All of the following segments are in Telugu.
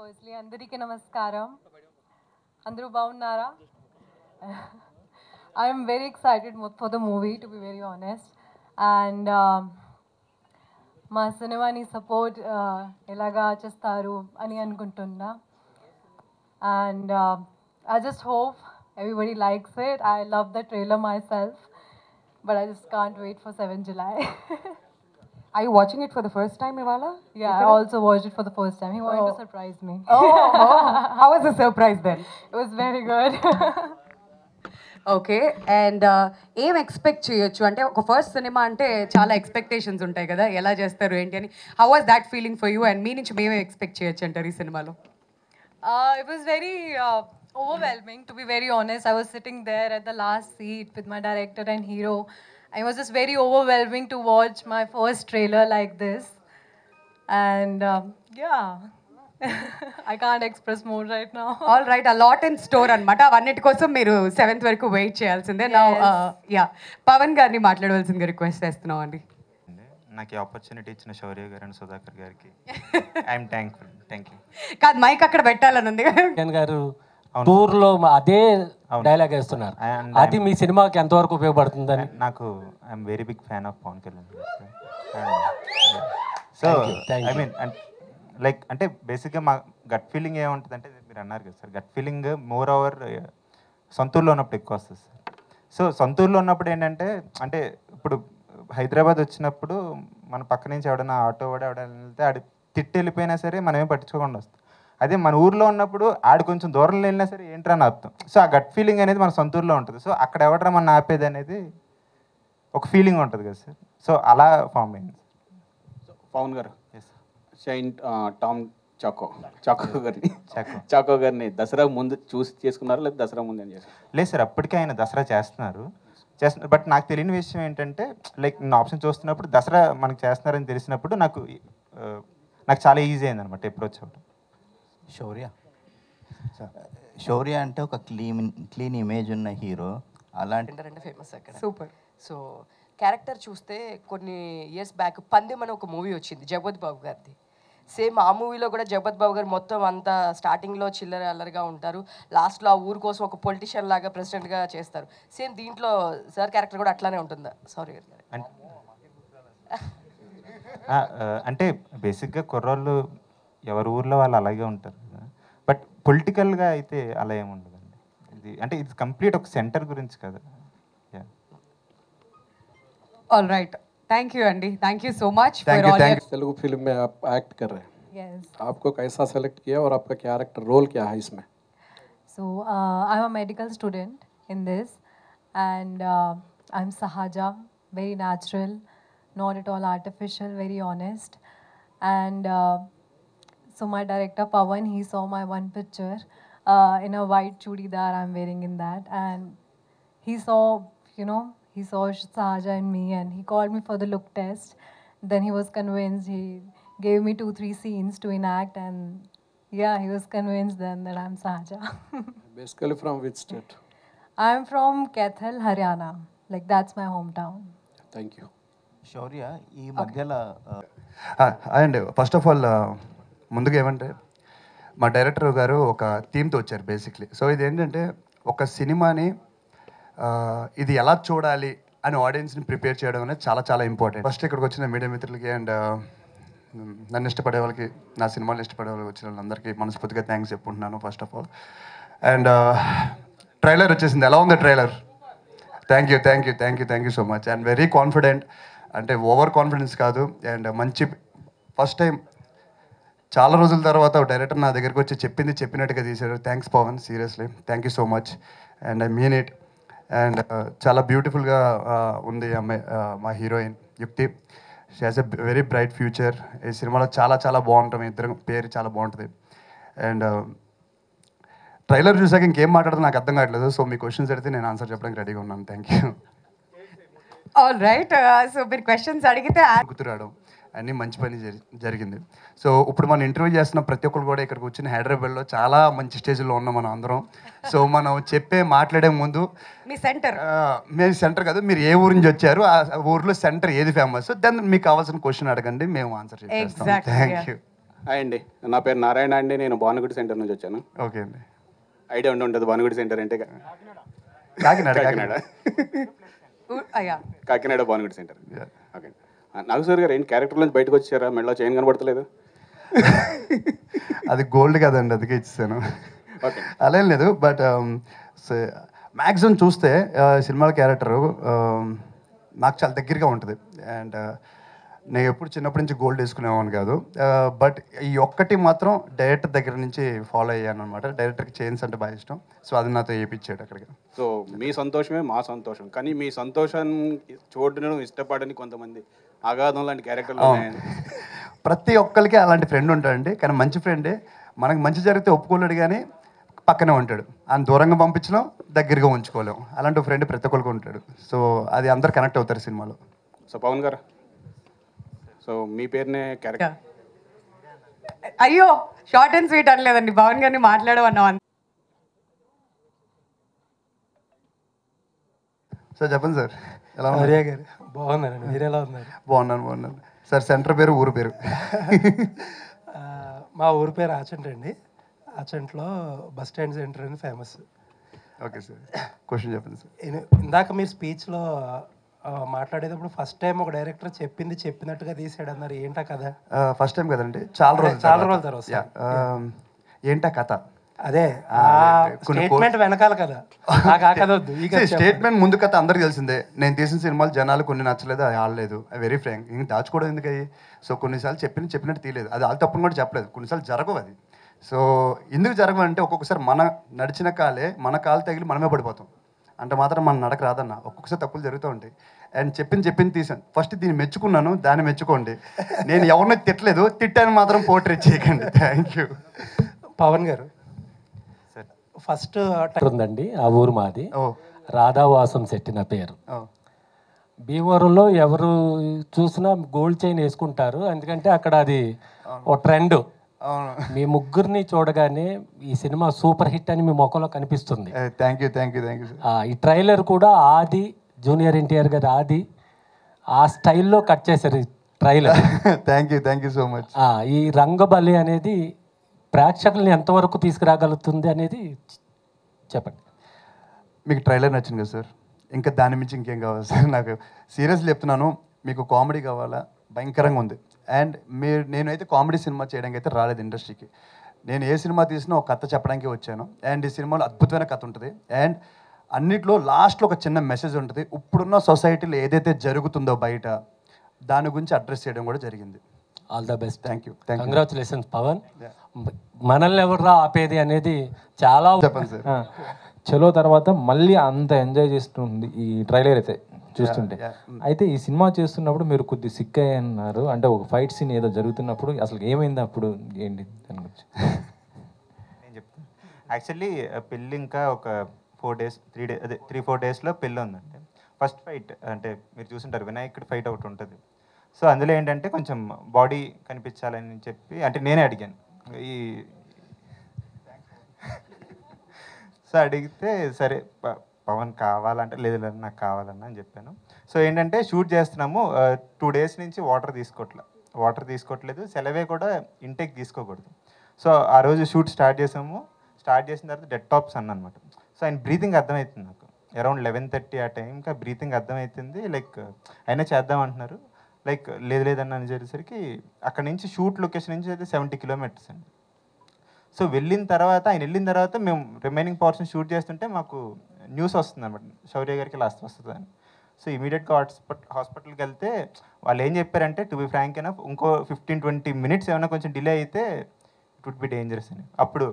Firstly, Andariki Namaskaram. Andru Baunara. I am very excited for the movie, to be very honest. And మా సినిమాని సపోర్ట్ ఎలాగా చేస్తారు అని అనుకుంటున్నా. And I just hope everybody likes it. I love the trailer myself, but I just can't wait for 7 July. Are you watching it for the first time, Ivala? Yeah, I also watched it for the first time. He wanted to surprise me. How was the surprise then? It was very good. Okay and ఏం ఎక్స్పెక్ట్ చేయొచ్చు అంటే ఒక ఫస్ట్ సినిమా అంటే చాలా ఎక్స్పెక్టేషన్స్ ఉంటాయి కదా ఎలా చేస్తారు ఏంటి అని how was that feeling for you and మీ నుంచి మేమే ఎక్స్పెక్ట్ చేయొచ్చు అంటారు ఈ సినిమాలో It was very overwhelming, to be very honest. I was sitting there at the last seat with my director and hero. It was just very overwhelming to watch my first trailer like this. And yeah, I can't express more right now. All write a lot in store అనమాట అవన్నిటి కోసం మీరు 7th వరకు వెయిట్ చేయాల్సిందే నా యా పవన్ గారిని మాట్లాడవలసిందిగా రిక్వెస్ట్ చేస్తున్నాం అండి నాకు ఈ ఆపర్చునిటీ ఇచ్చిన శౌర్య గారు అండ్ సుధాకర్ గారికి ఐఎమ్ థ్యాంక్ఫుల్. Thank you. కాదు మైక్ అక్కడ పెట్టాలని ఉంది గారు టూర్లో అదే డైలాగ్ వేస్తున్నారు అది మీ సినిమాకి ఎంతవరకు ఉపయోగపడుతుందని నాకు I'm very big fan of Pawan Kalyan so I mean like అంటే బేసిక్గా మా గట్ ఫీలింగ్ ఏముంటుంది అంటే మీరు అన్నారు కదా sir gut feeling moreover సొంతూరులో ఉన్నప్పుడు ఎక్కువ వస్తుంది సార్. సో సొంతూరులో ఉన్నప్పుడు ఏంటంటే అంటే ఇప్పుడు హైదరాబాద్ వచ్చినప్పుడు మన పక్క నుంచి ఎవడైనా ఆటో వాడు ఎవడైనా వెళ్తే ఆడు తిట్టి వెళ్ళిపోయినా సరే మనం ఏం పట్టించుకోకుండా వస్తాం. అదే మన ఊర్లో ఉన్నప్పుడు ఆడు కొంచెం దూరంలో వెళ్ళినా సరే ఏంట్రా అని అర్థం. సో ఆ గట్ ఫీలింగ్ అనేది మన సొంత ఊర్లో ఉంటుంది. సో అక్కడ ఎవడరా మన ఆపేది అనేది ఒక ఫీలింగ్ ఉంటుంది కదా సార్. సో అలా ఫామ్ అయింది. పవన్ గారు షైన్ టామ్ చాకో గారిని దసరా ముందు చూసి చేసుకున్నారా లేదా దసరా ముందు ఏం చేస్తారు? లేదు సార్ అప్పటికే ఆయన దసరా చేస్తున్నారు. బట్ నాకు తెలియని విషయం ఏంటంటే లైక్ నేను ఆప్షన్ చూస్తున్నప్పుడు దసరా మనకు చేస్తున్నారని తెలిసినప్పుడు నాకు చాలా ఈజీ అయింది అనమాట అప్రోచ్ అవ్వడం. శౌర్య అంటే ఒక క్లీన్ ఇమేజ్ ఉన్న హీరో. అలాంటి ఫేమస్ అక్కడ సూపర్. సో క్యారెక్టర్ చూస్తే కొన్ని ఇయర్స్ బ్యాక్ పందెం అని ఒక మూవీ వచ్చింది జగపతి బాబు గారిది. సేమ్ ఆ మూవీలో కూడా జగపతి బాబు గారు మొత్తం అంతా స్టార్టింగ్లో చిల్లర అల్లరిగా ఉంటారు, లాస్ట్లో ఆ ఊరు కోసం ఒక పొలిటీషియన్ లాగా ప్రెసిడెంట్గా చేస్తారు. సేమ్ దీంట్లో సార్ క్యారెక్టర్ కూడా అట్లానే ఉంటుందా? సారీ అంటే బేసిక్గా కుర్రోళ్ళు ఎవరి ఊర్లో వాళ్ళు అలాగే ఉంటారు కదా. బట్ పొలిటికల్గా అయితే అలా ఏమి ఉండదండి. ఇది అంటే ఇది కంప్లీట్ ఒక సెంటర్ గురించి కదా. ऑल राइट थैंक यू अंडी thank you so much for all your Telugu film में आप एक्ट कर रहे हैं. Yes. आपको कैसा सेलेक्ट किया और आपका कैरेक्टर रोल क्या है इसमें? So I'm a medical student in this, and I'm Sahaja, very natural, not at all artificial, very honest. And so my director Pawan, he saw my one picture in a white chudidar I'm wearing in that, and he saw, he saw Sahaja in me, and he called me for the look test. Then he was convinced. He gave me 2-3 scenes to enact, and yeah, he was convinced then that I'm Sahaja. Basically from which state? I'm from Kaithal, Haryana. Like that's my hometown. Thank you. శౌర్య ఈ మధ్యలో అండ్ ఫస్ట్ ఆఫ్ ఆల్ ముందుగా ఏమంటే మా డైరెక్టర్ గారు ఒక థీమ్తో వచ్చారు బేసిక్లీ. సో ఇది ఏంటంటే ఒక సినిమాని ఇది ఎలా చూడాలి అని ఆడియన్స్ని ప్రిపేర్ చేయడం అనేది చాలా చాలా ఇంపార్టెంట్. ఫస్ట్ ఇక్కడికి వచ్చిన మీడియా మిత్రులకి అండ్ నన్ను ఇష్టపడే వాళ్ళకి, నా సినిమాలు ఇష్టపడే వాళ్ళకి వచ్చిన వాళ్ళందరికీ మనస్ఫూర్తిగా థ్యాంక్స్ చెప్పుకుంటున్నాను first of all. And trailer వచ్చేసింది. ఎలా ఉంది trailer? Thank you so much. And very confident, అంటే ఓవర్ కాన్ఫిడెన్స్ కాదు. అండ్ మంచి ఫస్ట్ టైం చాలా రోజుల తర్వాత డైరెక్టర్ నా దగ్గరికి వచ్చి చెప్పింది చెప్పినట్టుగా తీశారు. Thanks Pawan, seriously thank you so much and I mean it. అండ్ చాలా బ్యూటిఫుల్గా ఉంది అమ్మాయి, మా heroine Yukti. She has a very bright future. ఈ సినిమాలో చాలా చాలా బాగుంటాం, ఇద్దరు పేరు చాలా బాగుంటుంది. అండ్ ట్రైలర్ చూసాక ఇంకేం మాట్లాడితే నాకు అర్థం కావట్లేదు. సో మీ క్వశ్చన్స్ అడిగితే నేను ఆన్సర్ చెప్పడానికి రెడీగా ఉన్నాను. Thank you. All right. So మీరు క్వశ్చన్స్ అడిగితే గుర్తురావడం అన్నీ మంచి పని జరిగింది. సో ఇప్పుడు మనం ఇంటర్వ్యూ చేస్తున్న ప్రతి ఒక్కరు కూడా ఇక్కడికి వచ్చిన హైదరాబాద్లో చాలా మంచి స్టేజ్లో ఉన్నాం మనం అందరం. సో మనం మాట్లాడే ముందు మీ సెంటర్, మేము సెంటర్ కాదు, మీరు ఏ ఊరు నుంచి వచ్చారు, ఆ ఊర్లో సెంటర్ ఏది ఫేమస్, దాన్ని మీకు కావాల్సిన క్వశ్చన్ అడగండి, మేము ఆన్సర్ చేస్తాం. Thank you. హాయ్ అండి, నా పేరు నారాయణ అండి. నేను భానుగుడి సెంటర్ నుంచి వచ్చాను. ఓకే అండి. ఐడియా ఉంటుంది భానుగుడి సెంటర్ అంటే? కాకినాడ కాకినాడ అయ్యా కాకినాడ భానుగుడి సెంటర్. ఓకే. నాగేశ్వర్ గారు ఏంటి క్యారెక్టర్ నుంచి బయటకు వచ్చారా? మెడలో చైన్ కనబడతలేదు. అది గోల్డ్ కదండి, అందుకే ఇచ్చాను. ఓకే. అలా ఏం లేదు. బట్ మ్యాక్సిమం చూస్తే సినిమాల క్యారెక్టరు నాకు చాలా దగ్గరగా ఉంటుంది. అండ్ నేను ఎప్పుడు చిన్నప్పటి నుంచి గోల్డ్ వేసుకునేవాడిని కాదు. బట్ ఈ ఒక్కటి మాత్రం డైరెక్టర్ దగ్గర నుంచి ఫాలో అయ్యాను అనమాట. డైరెక్టర్కి చైన్స్ అంటే బాగా ఇష్టం. సో అది నాతో వేయించాడు అక్కడికి. సో మీ సంతోషమే మా సంతోషం. కానీ మీ సంతోషం చూడడం ఇష్టపడని కొంతమంది అగాధం లాంటి క్యారెక్టర్లు ఉన్నాయండి. ప్రతి ఒక్కరికి అలాంటి ఫ్రెండ్ ఉంటాడండి. కానీ మంచి ఫ్రెండే. మనకు మంచి జరిగితే ఒప్పుకోలేడు, కానీ పక్కనే ఉంటాడు. ఆయన దూరంగా పంపించడం, దగ్గరగా ఉంచుకోలేం. అలాంటి ఫ్రెండ్ ప్రతి ఒక్కరికి ఉంటాడు. సో అది అందరు కనెక్ట్ అవుతారు సినిమాలో. సో పవన్ గారు, సో మీ పేరునే క్యారెక్టర్. అయ్యో షార్ట్ అండ్ స్వీట్ అనలేదండి, పవన్ గారిని మాట్లాడమన్నాం. సార్ చెప్పండి సార్, ఎలా ఆర్య గారు బాగున్నారండి, మీరు ఎలా ఉన్నారు? బాగున్నాను సార్. సెంటర్ పేరు, ఊరు పేరు? మా ఊరి పేరు ఆచంట అండి. ఆచంట్లో బస్ స్టాండ్ సెంటర్ అని ఫేమస్. ఓకే సార్, క్వశ్చన్ చెప్పండి సార్. ఇందాక మీరు స్పీచ్లో మాట్లాడేటప్పుడు ఫస్ట్ టైం ఒక డైరెక్టర్ చెప్పినట్టుగా తీసాడు అన్నారు. ఏంటా కదా? ఫస్ట్ టైం కదండి, చాలా రోజుల తర్వాత. ఏంటా కథ? అదే స్టేట్మెంట్ వెనకాల కదా, నాకు ఆ కథ వద్దు. స్టేట్మెంట్ ముందు కథ అందరికి తెలిసిందే. నేను తీసిన సినిమాలు జనాలు కొన్ని నచ్చలేదు, అది ఆడలేదు. వెరీ ఫ్రాంక్, ఇంక దాచుకోవడం ఎందుకు అయ్యి. సో కొన్నిసార్లు చెప్పినట్టు తీయలేదు, అది వాళ్ళ తప్పును కూడా చెప్పలేదు. కొన్నిసార్లు జరగవు అది. సో ఎందుకు జరగవు అంటే, ఒక్కొక్కసారి మన నడిచిన కాలే మన కాలు తగిలి మనమే పడిపోతాం. అంటే మాత్రం మన నడక రాదన్న, ఒక్కొక్కసారి తప్పులు జరుగుతూ ఉంటాయి. అండ్ చెప్పింది తీసాను. ఫస్ట్ దీన్ని మెచ్చుకున్నాను, దాన్ని మెచ్చుకోండి. నేను ఎవరిని తిట్టలేదు, తిట్టాను మాత్రం పోర్ట్రేట్ చేయకండి. Thank you. పవన్ గారు, ఫస్ట్ ఉందండి, ఆ ఊరు మాది. రాధావాసం శెట్టి నా పేరు. భీమవరంలో ఎవరు చూసినా గోల్డ్ చైన్ వేసుకుంటారు, ఎందుకంటే అక్కడ అది ఓ ట్రెండ్. మీ ముగ్గురిని చూడగానే ఈ సినిమా సూపర్ హిట్ అని మీ ముఖంలో కనిపిస్తుంది. Thank you. ఈ ట్రైలర్ కూడా ఆది జూనియర్ ఎన్టీఆర్ గారు ఆది ఆ స్టైల్లో కట్ చేశారు ఈ trailer. Thank you so much. ఈ రంగబలి అనేది ప్రేక్షకుల్ని ఎంతవరకు తీసుకురాగలుగుతుంది అనేది చెప్పండి. మీకు ట్రైలర్ నచ్చింది కదా సార్, ఇంకా దాని మించి ఇంకేం కావాలి సార్? నాకు సీరియస్లీ చెప్తున్నాను, మీకు కామెడీ కావాలా? భయంకరంగా ఉంది. అండ్ నేనైతే కామెడీ సినిమా చేయడానికి అయితే రాలేదు ఇండస్ట్రీకి. నేను ఏ సినిమా తీసినా ఒక కథ చెప్పడానికి వచ్చాను. అండ్ ఈ సినిమాలో అద్భుతమైన కథ ఉంటుంది. అండ్ అన్నిట్లో లాస్ట్లో ఒక చిన్న మెసేజ్ ఉంటుంది. ఇప్పుడున్న సొసైటీలో ఏదైతే జరుగుతుందో బయట, దాని గురించి అడ్రస్ చేయడం కూడా జరిగింది. All the best. Thank you. Congratulations Pawan. మనల్ని ఎవర్రా ఆపేది అనేది చాలా చెప్పండి సార్. చలో తర్వాత మళ్ళీ అంత ఎంజాయ్ చేస్తుంది ఈ ట్రైలర్ అయితే చూస్తుంటే. అయితే ఈ సినిమా చేస్తున్నప్పుడు మీరు కొద్ది సిక్ అన్నారు, అంటే ఒక ఫైట్ సీన్ ఏదో జరుగుతున్నప్పుడు అసలు ఏమైంది అప్పుడు, ఏంటి దాని గురించి? నేను చెప్తాను. యాక్చువల్లీ పెళ్ళి ఇంకా ఒక 3-4 డేస్లో పెళ్ళి ఉందండి. ఫస్ట్ ఫైట్ అంటే మీరు చూసుంటారు, వినాయకుడి ఫైట్ ఒకటి ఉంటుంది. సో అందులో ఏంటంటే కొంచెం బాడీ కనిపించాలని చెప్పి అంటే నేనే అడిగాను. సో అడిగితే సరే పవన్ కావాలంటే లేదు నాకు కావాలన్నా అని చెప్పాను. సో ఏంటంటే షూట్ చేస్తున్నాము, 2 డేస్ నుంచి వాటర్ తీసుకోవట్లేదు, సెలవే కూడా ఇంటేక్ తీసుకోకూడదు. సో ఆ రోజు షూట్ స్టార్ట్ చేసాము. స్టార్ట్ చేసిన తర్వాత డెడ్ టాప్స్ అన్నమాట. సో ఆయన బ్రీతింగ్ అర్థమవుతుంది నాకు. అరౌండ్ 11:30 ఆ టైంకి ఆ బ్రీతింగ్ అర్థమవుతుంది. లైక్ అయినా చేద్దాం అంటున్నారు. లైక్ లేదన్న అనేసరికి అక్కడ నుంచి షూట్ లొకేషన్ నుంచి అయితే 70 కిలోమీటర్స్ అండి. సో ఆయన వెళ్ళిన తర్వాత మేము రిమైనింగ్ పోర్షన్ షూట్ చేస్తుంటే మాకు న్యూస్ వస్తుంది అన్నమాట, శౌర్య గారికి లాస్ట్ వస్తుంది అని. సో ఇమీడియట్గా హాస్పిటల్కి వెళ్తే వాళ్ళు ఏం చెప్పారంటే, టు బి ఫ్రాంక్ ఎనఫ్, ఇంకో 15-20 మినిట్స్ ఏమైనా కొంచెం డిలే అయితే ఇట్ వుడ్ బి డేంజరస్ అని. అప్పుడు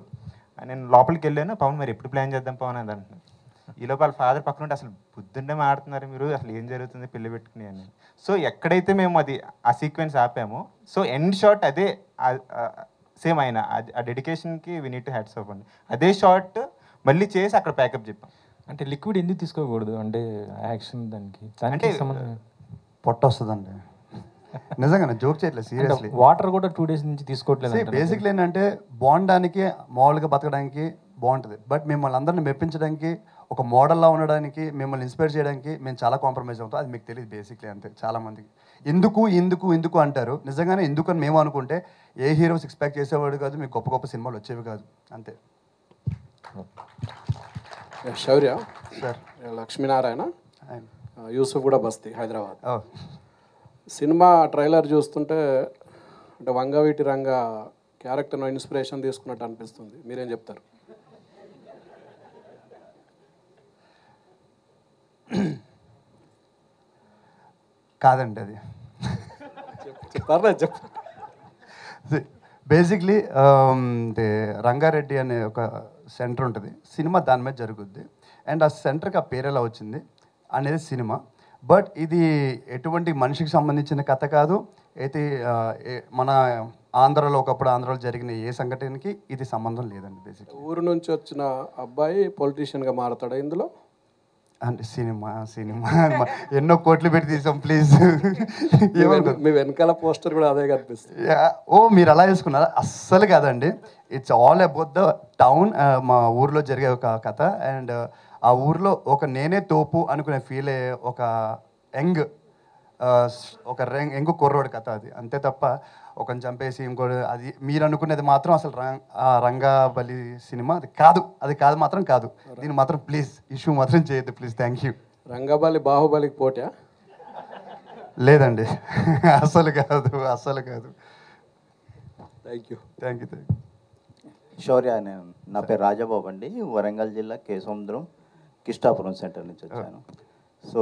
నేను లోపలికి వెళ్ళాను. పవన్ మరి ఎప్పుడు ప్లాన్ చేద్దాం పవన్ అది అంటున్నాను. ఈలోపు వాళ్ళ ఫాదర్ పక్కన ఉంటే అసలు బుద్ధుండే మాడుతున్నారు మీరు, అసలు ఏం జరుగుతుంది పెళ్లి పెట్టుకుని అని. సో ఎక్కడైతే మేము ఆ సీక్వెన్స్ ఆపామో, సో ఎండ్ షాట్ అదే సేమ్ అయినా ఆ డెడికేషన్కి we need to hats off అండి. అదే షాట్ మళ్ళీ చేసి అక్కడ ప్యాకప్ చెప్పాం. అంటే లిక్విడ్ ఎందుకు తీసుకోకూడదు అంటే యాక్షన్ దానికి అంటే పొట్ట వస్తుందండి. నిజంగా జోక్ చేయట్లేదు, సీరియస్లీ. వాటర్ కూడా 2 డేస్ నుంచి తీసుకోవట్లేదు. బేసిక్లీ ఏంటంటే బాగుండడానికి, మామూలుగా బతకడానికి బాగుంటుంది. బట్ మిమ్మల్ని అందరిని మెప్పించడానికి ఒక మోడల్లా ఉండడానికి, మిమ్మల్ని ఇన్స్పైర్ చేయడానికి మేము చాలా కాంప్రమైజ్ అవుతాం. అది మీకు తెలియదు బేసిక్లీ, అంతే. చాలామందికి ఎందుకు అంటారు. నిజంగానే ఎందుకు అని మేము అనుకుంటే ఏ హీరోస్ ఎక్స్పెక్ట్ చేసేవాడు కాదు, మీకు గొప్ప గొప్ప సినిమాలు వచ్చేవి కాదు, అంతే. శౌర్య సార్, లక్ష్మీనారాయణ, యూసుఫ్ కూడా బస్తీ, హైదరాబాద్. సినిమా ట్రైలర్ చూస్తుంటే అంటే వంగవీటి రంగ క్యారెక్టర్ను ఇన్స్పిరేషన్ తీసుకున్నట్టు అనిపిస్తుంది. మీరేం చెప్తారు? కాదండి, అది చెప్పు. బేసిక్లీ రంగారెడ్డి అనే ఒక సెంటర్ ఉంటుంది, సినిమా దాని మీద జరుగుద్ది. అండ్ ఆ సెంటర్కి ఆ పేరు ఎలా వచ్చింది అనేది సినిమా. బట్ ఇది ఎటువంటి మనిషికి సంబంధించిన కథ కాదు. అయితే మన ఆంధ్రలో ఒకప్పుడు ఆంధ్రలో జరిగిన ఏ సంఘటనకి ఇది సంబంధం లేదండి. బేసిక్ ఊరు నుంచి వచ్చిన అబ్బాయి పొలిటీషియన్గా మారతాడా ఇందులో? అంటే సినిమా ఎన్నో కోట్లు పెట్టి తీసాం, ప్లీజ్. మీ వెనకాల పోస్టర్ కూడా అదే కనిపిస్తుంది. ఓ, మీరు అలా వేసుకున్నారా? అస్సలు కాదండి. It's all about the town. మా ఊర్లో జరిగే ఒక కథ. అండ్ ఆ ఊర్లో ఒక నేనే తోపు అనుకునే ఫీల్ అయ్యే ఒక యంగ్ కుర్రోడు కథ అది, అంతే. తప్ప ఒకరిని చంపేసి ఇంకోటి అది మీరు అనుకునేది మాత్రం అసలు రంగబలి సినిమా అది కాదు మాత్రం కాదు. దీన్ని మాత్రం ప్లీజ్ ఇష్యూ మాత్రం చేయొద్దు, ప్లీజ్. Thank you. రంగబలి బాహుబలికి పోటా? లేదండి, అసలు కాదు. Thank you. శౌర్య, నా పేరు రాజాబాబు అండి. వరంగల్ జిల్లా కేసముద్రం కిష్టాపురం సెంటర్ నుంచి వచ్చాను. సో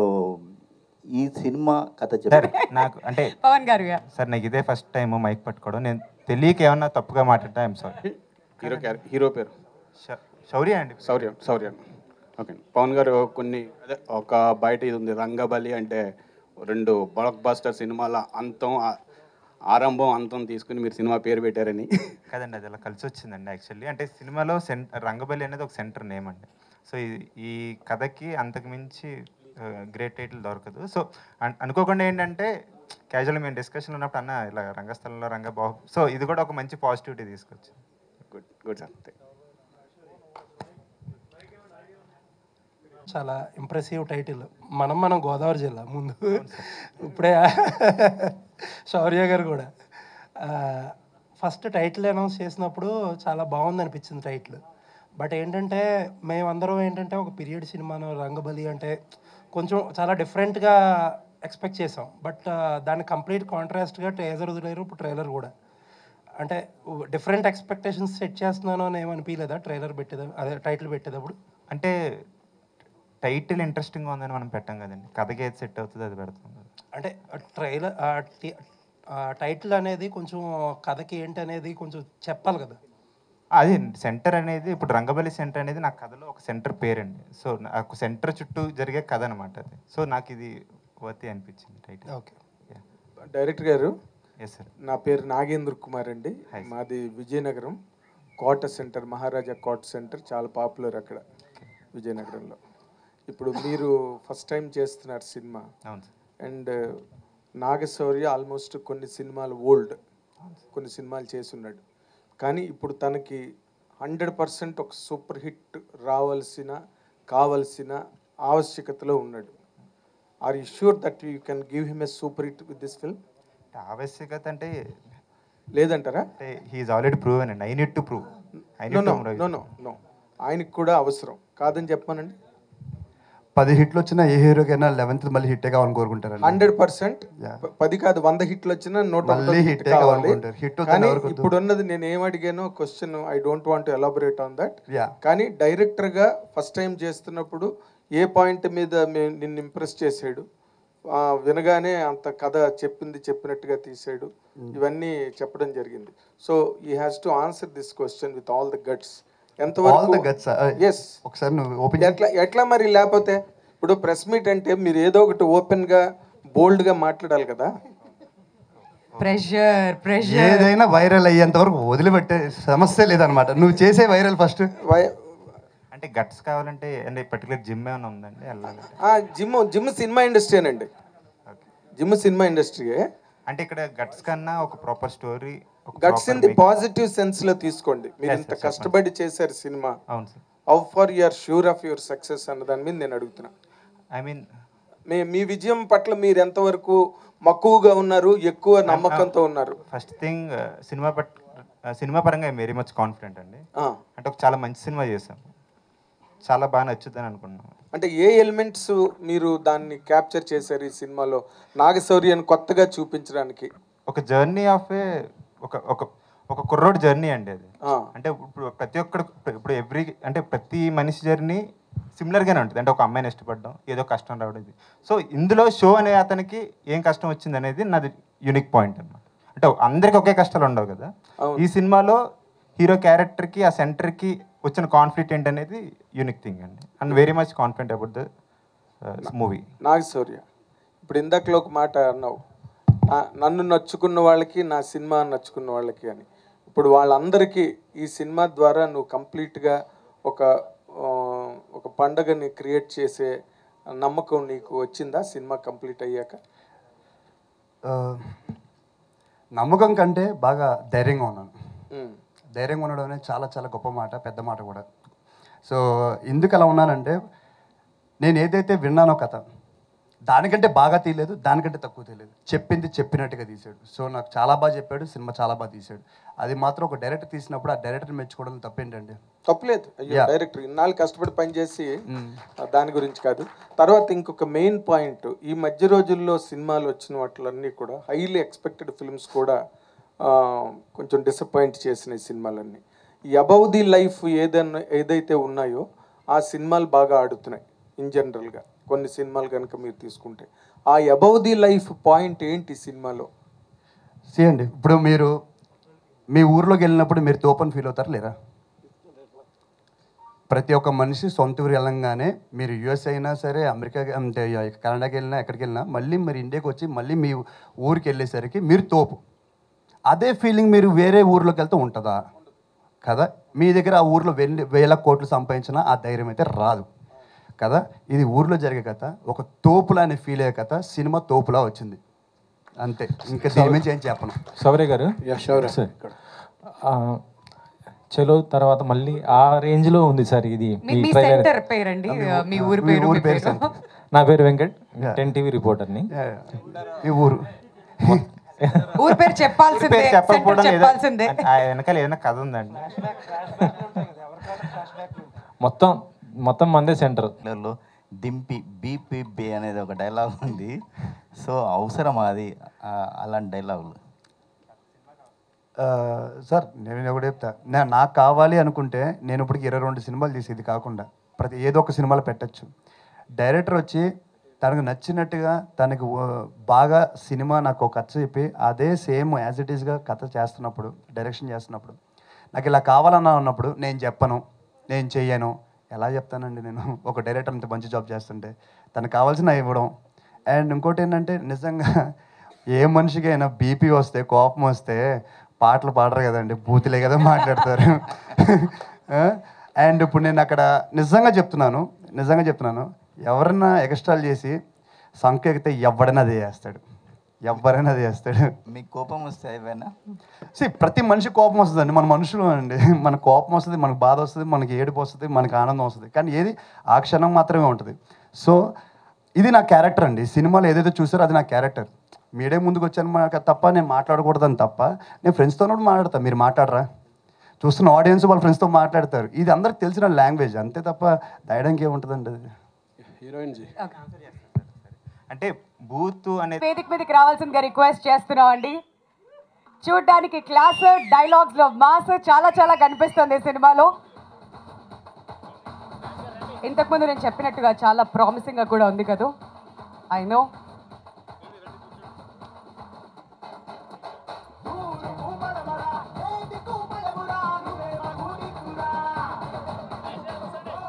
ఈ సినిమా కథ చెప్పారు నాకు. అంటే పవన్ గారు సార్, నాకు ఇదే ఫస్ట్ టైం మైక్ పట్టుకోవడం. నేను తెలియక ఏమన్నా తప్పుగా మాట్లాడతా, ఐఎమ్ సారీ. హీరో పేరు శౌర్య అండి. శౌర్య. ఓకే. పవన్ గారు కొన్ని అదే ఒక బయట ఇది ఉంది, రంగబలి అంటే 2 బ్లాక్ బస్టర్ సినిమాల ఆరంభం అంతం తీసుకుని మీరు సినిమా పేరు పెట్టారని. కదండి, అది అలా కలిసి వచ్చిందండి యాక్చువల్లీ. అంటే సినిమాలో రంగబలి అనేది ఒక సెంటర్ నేమ్ అండి. సో ఈ కథకి అంతకు మించి గ్రేట్ టైటిల్ దొరకదు. సో అనుకోకుండా ఏంటంటే క్యాజువల్ మేము డిస్కషన్లో ఉన్నప్పుడు అన్న ఇలా రంగస్థలంలో రంగబాబు, సో ఇది కూడా ఒక మంచి పాజిటివిటీ తీసుకొచ్చు. Good sir. చాలా ఇంప్రెసివ్ టైటిల్. మనం గోదావరి జిల్లా ముందు, ఇప్పుడే శౌర్య గారు కూడా ఫస్ట్ టైటిల్ అనౌన్స్ చేసినప్పుడు చాలా బాగుంది అనిపించింది టైటిల్. బట్ ఏంటంటే మేమందరం ఏంటంటే ఒక పీరియడ్ సినిమాను రంగబలి అంటే కొంచెం చాలా డిఫరెంట్గా ఎక్స్పెక్ట్ చేసాం. బట్ దాన్ని కంప్లీట్ కాంట్రాస్ట్గా ట్రేజర్ వదిలేరు, ఇప్పుడు ట్రైలర్ కూడా. అంటే డిఫరెంట్ ఎక్స్పెక్టేషన్స్ సెట్ చేస్తున్నాను అని ఏమనిపించలేదా ట్రైలర్ అదే టైటిల్ పెట్టేటప్పుడు? అంటే టైటిల్ ఇంట్రెస్టింగ్గా ఉందని మనం పెట్టాం కదండి, కథకి ఏది సెట్ అవుతుంది అది పెడతాం. అంటే ట్రైలర్ టైటిల్ అనేది కొంచెం కథకి ఏంటి అనేది కొంచెం చెప్పాలి కదా. అది సెంటర్ అనేది ఇప్పుడు రంగబలి సెంటర్ అనేది నా కథలో ఒక సెంటర్ పేరండి. సో నాకు సెంటర్ చుట్టూ జరిగే కథ అనమాట అది. సో నాకు ఇది వర్తి అనిపించింది టైటిల్. ఓకే. డైరెక్టర్ గారు, ఎస్ సార్. నా పేరు నాగేంద్ర కుమార్ అండి. మాది విజయనగరం కోట సెంటర్, మహారాజా కోట సెంటర్ చాలా పాపులర్ అక్కడ విజయనగరంలో. ఇప్పుడు మీరు ఫస్ట్ టైం చేస్తున్నారు సినిమా. అవును సార్. అండ్ నాగశౌర్య ఆల్మోస్ట్ కొన్ని సినిమాలు ఓల్డ్, కొన్ని సినిమాలు చేస్తున్నాడు. కానీ ఇప్పుడు తనకి 100% ఒక సూపర్ హిట్ కావలసిన ఆవశ్యకతలో ఉన్నాడు. Are you sure that you can give him a super hit with this film? ఆవశ్యకత అంటే లేదంటారా? హీ ఈజ్ ఆల్రెడీ ప్రూవెన్ అండి. I need to prove. No, ఆయనకి కూడా అవసరం కాదని చెప్పానండి. 10 హిట్లు వచ్చినా ఏ హీరోకైనా 11th మళ్ళీ హిట్టే కావాలని కోరుకుంటారు. 100%. 10 కాదు, 100 హిట్లు వచ్చినా 101 హిట్ కావాలి. కానీ ఇప్పుడున్నది నేను ఏమడిగానో question, I don't want to elaborate on that. కానీ డైరెక్టర్గా ఫస్ట్ టైం చేస్తున్నప్పుడు ఏ పాయింట్ మీద నిన్ను ఇంప్రెస్ చేసాడు, వినగానే అంత కథ చెప్పినట్టుగా తీసాడు, ఇవన్నీ చెప్పడం జరిగింది. So he has to answer this question with all the guts. ఎంతవరకు ఎట్లా మరి? లేకపోతే ఇప్పుడు ప్రెస్ మీట్ అంటే మీరు ఏదో ఒకటి ఓపెన్గా బోల్డ్గా మాట్లాడాలి కదా. ప్రెషర్ ఏదైనా వైరల్ అయ్యేంత వరకు వదిలిపెట్టే సమస్య లేదనమాట. నువ్వు చేసే వైరల్ ఫస్ట్. అంటే గట్స్ కావాలంటే అంటే పర్టికులర్ జిమ్ ఏమైనా ఉందండి వెళ్ళాలంటే? జిమ్ సినిమా ఇండస్ట్రీనండి. జిమ్ సినిమా ఇండస్ట్రీయే. అంటే ఇక్కడ గట్స్ కన్నా ఒక proper story, guts in the positive sense లో తీసుకోండి. మీరు ఇంత కష్టపడి చేశారు సినిమా. అవును sir. How far you are sure of your success అన్న దాని మీద నేను అడుగుతున్నా. ఐ మీన్ మీ విజయం పట్ల మీరు ఎంతవరకు మక్కువగా ఉన్నారు, ఎక్కువ నమ్మకంతో ఉన్నారు? ఫస్ట్ థింగ్ సినిమా పరంగా ఐఎమ్ వెరీ మచ్ కాన్ఫిడెంట్ అండి. అంటే ఒక చాలా మంచి సినిమా చేశాం, చాలా బాగా నచ్చుద్దని అనుకున్నాం. అంటే ఏ ఎలిమెంట్స్ మీరు దాన్ని క్యాప్చర్ చేశారు ఈ సినిమాలో నాగశౌర్యని కొత్తగా చూపించడానికి? ఒక జర్నీ ఆఫ్ ఏ ఒక కుర్రోడ్ జర్నీ అండి అది. అంటే ఇప్పుడు ప్రతి ఒక్కడు ఇప్పుడు ప్రతి మనిషి జర్నీ సిమిలర్గానే ఉంటుంది. అంటే ఒక అమ్మాయిని ఇష్టపడడం, ఏదో కష్టం రావడం ఇది. సో ఇందులో షో అనే అతనికి ఏం కష్టం వచ్చింది అనేది నాది యూనిక్ పాయింట్ అన్నమాట. అంటే అందరికి ఒకే కష్టాలు ఉండవు కదా. ఈ సినిమాలో హీరో క్యారెక్టర్కి ఆ సెంటర్కి వచ్చిన కాన్ఫ్లిక్ట్ ఏంటనేది యూనిక్ థింగ్ అండి. And very much confident about the movie. Naga Shaurya, ఇప్పుడు ఇందాకలో ఒక మాట అన్నావు, నన్ను నచ్చుకున్న వాళ్ళకి, నా సినిమా నచ్చుకున్న వాళ్ళకి అని. ఇప్పుడు వాళ్ళందరికీ ఈ సినిమా ద్వారా నువ్వు కంప్లీట్గా ఒక పండగని క్రియేట్ చేసే నమ్మకం నీకు వచ్చిందా సినిమా కంప్లీట్ అయ్యాక? నమ్మకం కంటే బాగా ధైర్యంగా ఉన్నాను. ధైర్యంగా ఉండడం అనేది చాలా చాలా గొప్ప మాట, పెద్ద మాట కూడా. సో ఎందుకు అలా ఉన్నానంటే, నేను ఏదైతే విన్నానో కథ దానికంటే బాగా తీయలేదు, దానికంటే తక్కువ తీయలేదు, చెప్పింది చెప్పినట్టుగా తీసాడు. సో నాకు చాలా బాగా చెప్పాడు, సినిమా చాలా బాగా తీసాడు. అది మాత్రం ఒక డైరెక్టర్ తీసినప్పుడు ఆ డైరెక్టర్ మెచ్చుకోవడం తప్పేంటండి? తప్పలేదు. అయ్యో డైరెక్టర్ ఇన్నాళ్ళు కష్టపడి పనిచేసి దాని గురించి కాదు. తర్వాత ఇంకొక మెయిన్ పాయింట్, ఈ మధ్య రోజుల్లో సినిమాలు వచ్చిన వాటిలన్నీ కూడా హైలీ ఎక్స్పెక్టెడ్ ఫిల్మ్స్ కూడా కొంచెం డిసప్పాయింట్ చేసిన సినిమాలన్నీ. ఈ అబౌవ్ ది లైఫ్ ఏదైతే ఉన్నాయో ఆ సినిమాలు బాగా ఆడుతున్నాయి ఇన్ జనరల్గా. కొన్ని సినిమాలు కనుక మీరు తీసుకుంటే ఆ అబౌవ్ ది లైఫ్ పాయింట్ ఏంటి సినిమాలో? అండి, ఇప్పుడు మీరు మీ ఊర్లోకి వెళ్ళినప్పుడు మీరు తోపని ఫీల్ అవుతారు లేరా? ప్రతి ఒక్క మనిషి సొంత ఊరు వెళ్ళంగానే, మీరు యుఎస్ అయినా సరే, అమెరికా అంటే కెనడాకి వెళ్ళినా, ఎక్కడికి వెళ్ళినా, మళ్ళీ మీరు ఇండియాకి వచ్చి మళ్ళీ మీ ఊరికి వెళ్ళేసరికి మీరు తోపు. అదే ఫీలింగ్ మీరు వేరే ఊర్లోకి వెళ్తే ఉంటుందా? కదా. మీ దగ్గర ఆ ఊర్లో వేల కోట్లు సంపాదించినా ఆ ధైర్యం అయితే రాదు కదా. ఇది ఊర్లో జరిగే కథ, ఒక తోపులా అనే ఫీల్ అయ్యే కథ, సినిమా తోపులా వచ్చింది అంతే. ఇంకా దీని మీద ఏం చెప్పను. శౌర్య గారు, చలో తర్వాత మళ్ళీ ఆ రేంజ్లో ఉంది సార్ ఇది. నా పేరు వెంకట్, 10 TV రిపోర్టర్ని. ఈ ఊరు పేరు చెప్పాల్సిందే. వెనకాల ఏదైనా కథ ఉందండి? మొత్తం మందే సెంటర్. దింపి బీపీబీ అనేది ఒక డైలాగ్ ఉంది. సో అవసరం అది అలాంటి డైలాగులు? సార్ నేను ఒకటి చెప్తా, నాకు కావాలి అనుకుంటే నేను ఇప్పటికి 22 సినిమాలు తీసేది కాకుండా ఏదో ఒక సినిమాలో పెట్టచ్చు. డైరెక్టర్ వచ్చి తనకు నచ్చినట్టుగా, తనకు బాగా సినిమా నాకు కథ చెప్పి అదే సేమ్ యాజ్ ఇట్ ఈస్గా కథ చేస్తున్నప్పుడు, డైరెక్షన్ చేస్తున్నప్పుడు, నాకు ఇలా కావాలన్నా ఉన్నప్పుడు నేను చెప్పను, నేను చెయ్యను. ఎలా చెప్తానండి నేను? ఒక డైరెక్టర్ అంత మంచి జాబ్ చేస్తుంటే తనకు కావాల్సిన ఇవ్వడం. అండ్ ఇంకోటి ఏంటంటే, నిజంగా ఏ మనిషికైనా బీపీ వస్తే, కోపం వస్తే పాటలు పాడరు కదండి, బూతులే కదా మాట్లాడతారు. అండ్ ఇప్పుడు నేను అక్కడ నిజంగా చెప్తున్నాను, ఎవరన్నా ఎక్స్ట్రాలు చేసి సంకెక్కితే ఎవడైనా అదే చేస్తాడు. మీకు కోపం వస్తే ఏవైనా ప్రతి మనిషి కోపం వస్తుందండి. మన మనుషులు అండి, మన కోపం వస్తుంది, మనకు బాధ వస్తుంది, మనకి ఏడుపు వస్తుంది, మనకి ఆనందం వస్తుంది. కానీ ఏది ఆ క్షణం మాత్రమే ఉంటుంది. సో ఇది నా క్యారెక్టర్ అండి. సినిమాలో ఏదైతే చూసారో అది నా క్యారెక్టర్. మీడియా ముందుకు వచ్చాను తప్ప నేను మాట్లాడకూడదని తప్ప, నేను ఫ్రెండ్స్తో కూడా మాట్లాడతాను. మీరు మాట్లాడరా? చూస్తున్న ఆడియన్స్ వాళ్ళ ఫ్రెండ్స్తో మాట్లాడతారు. ఇది అందరికి తెలిసిన లాంగ్వేజ్ అంతే తప్ప దాయడానికి ఏముంటుందండి అది. హీరోయిన్ జీ అంటే బూత్ అనే వేదిక మీదకి రావాల్సిందిగా రిక్వెస్ట్ చేస్తున్నాం అండి. చూడడానికి క్లాస్, డైలాగ్స్ లో మాస్ చాలా చాలా కనిపిస్తుంది సినిమాలో. ఇంతకుముందు నేను చెప్పినట్టుగా చాలా ప్రామిసింగ్ గా కూడా ఉంది కదా. I know.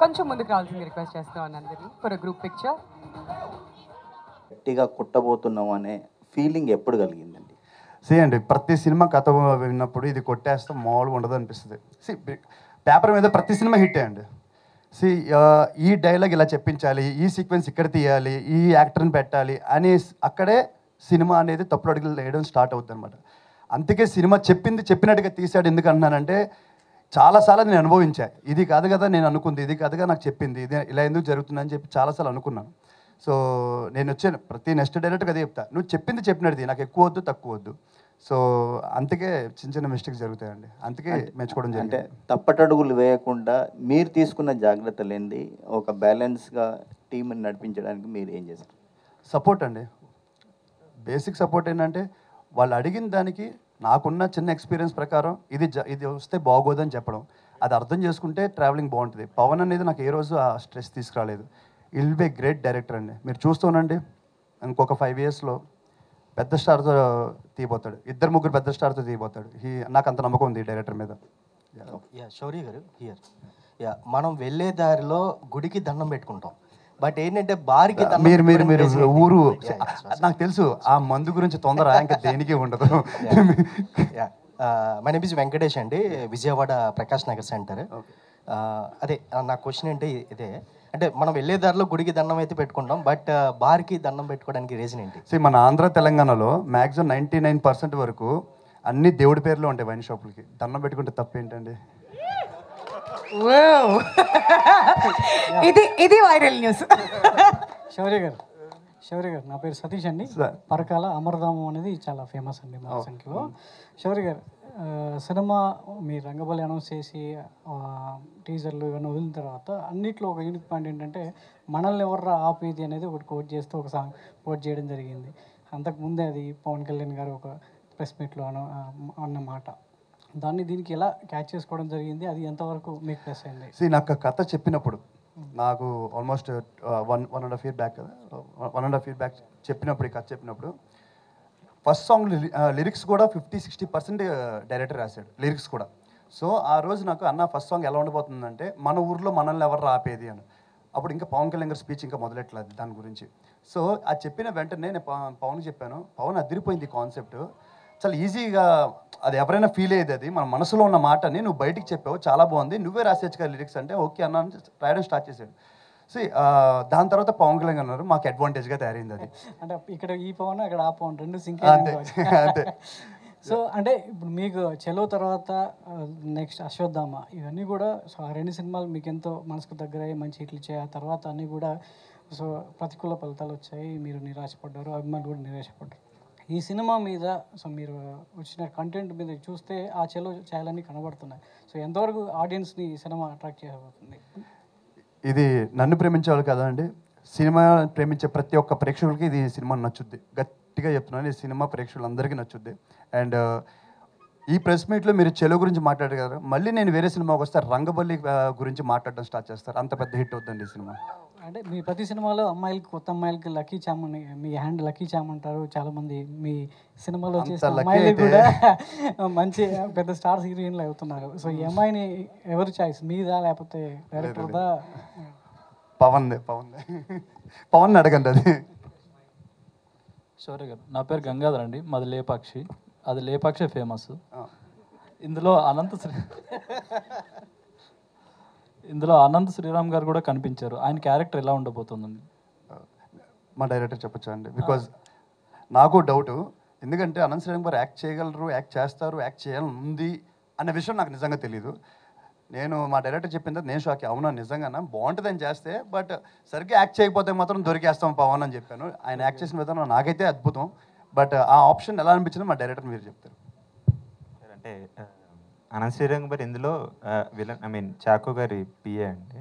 కొంచెం ముందుకు రావాల్సింది రిక్వెస్ట్ చేస్తున్నాను అందరినీ ఫర్ గ్రూప్ పిక్చర్. గట్టిగా కుట్టబోతున్నాం అనే ఫీలింగ్ ఎప్పుడు కలిగిందండి? అండి, ప్రతి సినిమా కథ విన్నప్పుడు ఇది కొట్టేస్తాం మామూలుగా ఉండదు అనిపిస్తుంది. పేపర్ మీద ప్రతి సినిమా హిట్ అండి. ఈ డైలాగ్ ఇలా చెప్పించాలి, ఈ సీక్వెన్స్ ఇక్కడ తీయాలి, ఈ యాక్టర్ని పెట్టాలి అని అక్కడే సినిమా అనేది తప్పుడు అడుగులు వేయడం స్టార్ట్ అవుతుంది అనమాట. అందుకే సినిమా చెప్పినట్టుగా తీసాడు. ఎందుకు అంటున్నానంటే, చాలాసార్లు నేను అనుభవించా. ఇది కాదు కదా నేను అనుకుంది, ఇది కాదుగా నాకు చెప్పింది, ఇది ఇలా ఎందుకు జరుగుతుందని చెప్పి చాలాసార్లు అనుకున్నాను. సో నేను వచ్చాను ప్రతి నెక్స్ట్ డైరెక్ట్గా అదే చెప్తా, నువ్వు చెప్పింది చెప్పినది, నాకు ఎక్కువ వద్దు తక్కువ వద్దు. సో అందుకే చిన్న చిన్న మిస్టేక్స్ జరుగుతాయండి, అందుకే మెచ్చుకోవడం అంటే జరిగింది. తప్పటడుగులు వేయకుండా మీరు తీసుకున్న జాగ్రత్తలు ఏంటి, ఒక బ్యాలెన్స్గా టీంని నడిపించడానికి మీరు ఏం చేస్తారు? సపోర్ట్ అండి, బేసిక్ సపోర్ట్ ఏంటంటే వాళ్ళు అడిగిన దానికి నాకున్న చిన్న ఎక్స్పీరియన్స్ ప్రకారం ఇది వస్తే బాగోదని చెప్పడం, అది అర్థం చేసుకుంటే ట్రావెలింగ్ బాగుంటుంది. పవన్ అనేది నాకు ఏ రోజు ఆ స్ట్రెస్ తీసుకురాలేదు. విల్ బి గ్రేట్ డైరెక్టర్ అండి, మీరు చూస్తూనండి ఇంకొక 5 yearsలో పెద్ద స్టార్తో తీయబోతాడు, 2-3 పెద్ద స్టార్తో తీయబోతాడు. నాకు అంత నమ్మకం ఉంది ఈ డైరెక్టర్ మీద. శౌర్య గారు హియర్ మనం వెళ్ళే దారిలో గుడికి దండం పెట్టుకుంటాం, బట్ ఏంటంటే బారికి మీరు ఊరు నాకు తెలుసు, ఆ మందు గురించి తొందర ఇంకా దేనికి ఉండదు. మై నేమ్ ఇస్ వెంకటేష్ అండి, విజయవాడ ప్రకాష్ నగర్ సెంటర్. అదే నా క్వశ్చన్ అంటే ఇదే, అంటే మనం వెళ్ళే దారిలో గుడికి దండం అయితే పెట్టుకుంటాం, బట్ బార్కి దండం పెట్టుకోవడానికి రీజన్ ఏంటి? మన ఆంధ్ర తెలంగాణలో మ్యాక్సిమం 99% వరకు అన్ని దేవుడి పేర్లు ఉంటాయి వైన్ షాపులకి. దండం పెట్టుకుంటే తప్పేంటండి? ఇది వైరల్ న్యూస్. శౌర్య గారు నా పేరు సతీష్ అండి, పరకాల అమరధామం అనేది చాలా ఫేమస్ అండి మా సంఖ్యలో. శౌర్య గారు సినిమా మీ రంగబలి అనౌన్స్ చేసి టీజర్లు ఇవన్నీ వదిలిన తర్వాత అన్నిట్లో ఒక యూనిక్ పాయింట్ ఏంటంటే మనల్ని ఎవర్రా ఆపేది అనేది ఒకటి కోట్ చేస్తూ ఒక సాంగ్ కోట్ చేయడం జరిగింది. అంతకుముందే అది పవన్ కళ్యాణ్ గారు ఒక ప్రెస్ మీట్లో అన్నమాట. దీనికి ఎలా క్యాచ్ చేసుకోవడం జరిగింది, అది ఎంతవరకు మీకు ప్లస్ అయింది? నాకు కథ చెప్పినప్పుడు, నాకు ఆల్మోస్ట్ 1.5 year బ్యాక్ కదా, 1.5 year బ్యాక్ చెప్పినప్పుడు, ఈ కథ చెప్పినప్పుడు ఫస్ట్ సాంగ్ లిరిక్స్ కూడా 50-60% డైరెక్టర్ రాశాడు లిరిక్స్ కూడా. సో ఆ రోజు నాకు అన్న ఫస్ట్ సాంగ్ ఎలా ఉండబోతుందంటే మన ఊర్లో మనల్ని ఎవరు ఆపేది అని. అప్పుడు ఇంకా పవన్ కళ్యాణ్ గారి స్పీచ్ ఇంకా మొదలెట్లేదు దాని గురించి. సో అది చెప్పిన వెంటనే నేను పవన్కి చెప్పాను, పవన్ అదిరిపోయింది కాన్సెప్ట్, చాలా ఈజీగా అది ఎవరైనా ఫీల్ అయ్యేది, అది మన మనసులో ఉన్న మాటని నువ్వు బయటికి చెప్పావు, చాలా బాగుంది, నువ్వే రాసేచ్చు కదా లిరిక్స్ అంటే ఓకే అన్న రాయడం స్టార్ట్ చేశాడు. సో దాని తర్వాత పవన్ కళ్యాణ్ అన్నారు, మాకు అడ్వాంటేజ్గా తయారైంది అది. అంటే ఇక్కడ ఈ పవన్ అక్కడ ఆ పవన్ రెండు సింక్ అంతే. సో అంటే ఇప్పుడు మీకు చెలో తర్వాత నెక్స్ట్ అశ్వత్థామ ఇవన్నీ కూడా, సో ఆ 2 సినిమాలు మీకు ఎంతో మనసుకు దగ్గరయ్యి మంచి హిట్లు ఇచ్చాయి. ఆ తర్వాత అన్నీ కూడా సో ప్రతికూల ఫలితాలు వచ్చాయి, మీరు నిరాశపడ్డారు, అభిమానులు కూడా నిరాశపడ్డారు. ఈ సినిమా మీద సో మీరు వచ్చిన కంటెంట్ మీద చూస్తే ఆ చెలో ఛాయలన్నీ కనబడుతున్నాయి. సో ఎంతవరకు ఆడియన్స్ని ఈ సినిమా అట్రాక్ట్ చేయబోతుంది? ఇది నన్ను ప్రేమించేవాళ్ళు కదా అండి, సినిమా ప్రేమించే ప్రతి ఒక్క ప్రేక్షకులకి ఇది సినిమా నచ్చుద్ది, గట్టిగా చెప్తున్నాను, ఈ సినిమా ప్రేక్షకులందరికీ నచ్చుద్ది. అండ్ ఈ ప్రెస్ మీట్లో మీరు చెలో గురించి మాట్లాడారు కదా, మళ్ళీ నేను వేరే సినిమాకి వస్తే రంగబల్లి గురించి మాట్లాడడం స్టార్ట్ చేస్తారు, అంత పెద్ద హిట్ అవుతుందండి ఈ సినిమా. అంటే మీ ప్రతి సినిమాలో అమ్మాయిలకి, కొత్త అమ్మాయిలకి లక్కీ చామ్ అని మీ హ్యాండ్ లక్కీ చామ్ అంటారు చాలామంది. మీ సినిమాలో చేసిన అమ్మాయిలు కూడా మంచి పెద్ద స్టార్స్ హీరోయిన్లు అవుతున్నారు. సో ఈ అమ్మాయిని ఎవరు చాయిస్, మీదా లేకపోతే డైరెక్టర్దా? పవన్ అడగండి అది. శౌర్య గారు, నా పేరు గంగాధర్ అండి, మాది లేపాక్షి. అది లేపాక్షి ఫేమస్. ఇందులో అనంత్ శ్రీరామ్ గారు కూడా కనిపించారు. ఆయన క్యారెక్టర్ ఎలా ఉండబోతుందండి? మా డైరెక్టర్ చెప్పొచ్చు అండి, బికాజ్ నాకు డౌట్, ఎందుకంటే అనంత్ శ్రీరామ్ గారు యాక్ట్ చేయగలరు, యాక్ట్ చేస్తారు, యాక్ట్ చేయాలని ఉంది అన్న విషయం నాకు నిజంగా తెలియదు. నేను మా డైరెక్టర్ చెప్పిన తర్వాత నేను షాక్, అవునా నిజంగానా బాగుంటుందని చేస్తే, బట్ సరిగ్గా యాక్ట్ చేయకపోతే మాత్రం దొరికేస్తాం పవన్ అని చెప్పాను. ఆయన యాక్ట్ చేసిన విధానం నాకైతే అద్భుతం, బట్ ఆ ఆప్షన్ ఎలా అనిపించిందో మా డైరెక్టర్ మీరు చెప్తారు. అంటే అనంత్ శ్రీరామ్ గారు ఇందులో విలన్, చాకో గారి పిఏ అండి.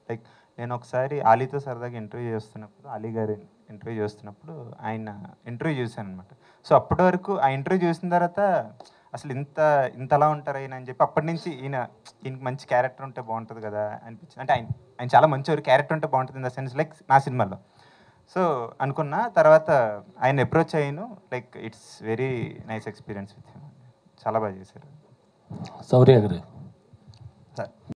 లైక్ నేను ఒకసారి ఆలీతో సరదాగా ఇంటర్వ్యూ చేస్తున్నప్పుడు, ఆలీ గారి ఇంటర్వ్యూ చేస్తున్నప్పుడు ఆయన ఇంటర్వ్యూ చూశాను అనమాట. సో అప్పటి వరకు ఆ ఇంటర్వ్యూ చూసిన తర్వాత అసలు ఇంతలా ఉంటారు ఆయన అని చెప్పి అప్పటి నుంచి ఈయనకి మంచి క్యారెక్టర్ ఉంటే బాగుంటుంది కదా అనిపించింది. అంటే ఆయన చాలా మంచి క్యారెక్టర్ ఉంటే బాగుంటుంది ఇన్ ద సెన్స్ లైక్ నా సినిమాలో. సో అనుకున్నా, తర్వాత ఆయన అప్రోచ్ అయ్యాను. Like it's very nice experience with him, చాలా బాగా చేశారు. శౌర్య గారు